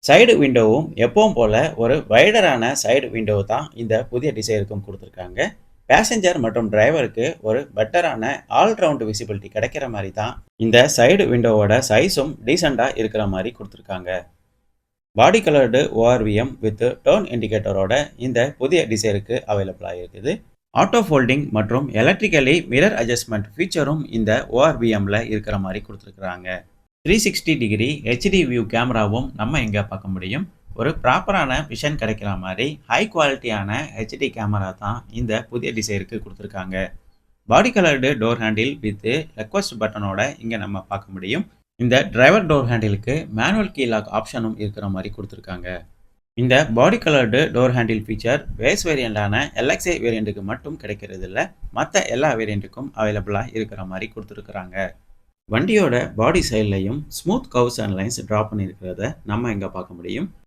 Side விண்டோவும் எப்பவும் போல ஒரு வைடரான சைடு விண்டோ தான் இந்த புதிய டிசைனுக்கும் கொடுத்துருக்காங்க. பேசஞ்சர் மற்றும் டிரைவருக்கு ஒரு பெட்டரான ஆல்ரவுண்ட் விசிபிலிட்டி கிடைக்கிற மாதிரி தான் இந்த சைடு விண்டோவோட சைஸும் டீசெண்டாக இருக்கிற மாதிரி கொடுத்துருக்காங்க. Body coloured ORVM with turn இண்டிகேட்டரோட இந்த புதிய டிசைனுக்கு அவைலபிளாக இருக்குது. ஆட்டோ ஃபோல்டிங் மற்றும் எலக்ட்ரிக்கலி மிரர் அட்ஜஸ்ட்மெண்ட் ஃபீச்சரும் இந்த ஓஆர்விஎம்ல இருக்கிற மாதிரி கொடுத்துருக்குறாங்க. 360 டிகிரி ஹெச்டி வியூ கேமராவும் நம்ம எங்கே பார்க்க முடியும். ஒரு ப்ராப்பரான விஷன் கிடைக்கிற மாதிரி ஹை குவாலிட்டியான ஹெச்டி கேமரா தான் இந்த புதிய டிசைனுக்கு கொடுத்துருக்காங்க. Body coloured door handle with request பட்டனோட இங்கே நம்ம பார்க்க முடியும். இந்த டிரைவர் டோர் ஹேண்டிலுக்கு மேனுவல் கீ லாக் ஆப்ஷனும் இருக்கிற மாதிரி கொடுத்துருக்காங்க. இந்த body coloured door handle feature base வேரியண்டான எல்எக்ஸ்ஐ வேரியண்ட்டுக்கு மட்டும் கிடைக்கிறது இல்லை, மற்ற எல்லா வேரியண்ட்டுக்கும் அவைலபிளாக இருக்கிற மாதிரி கொடுத்துருக்குறாங்க. வண்டியோட பாடி சைட்லையும் smooth curves and lines draw பண்ணியிருக்கிறத நம்ம இங்கே பார்க்க முடியும்.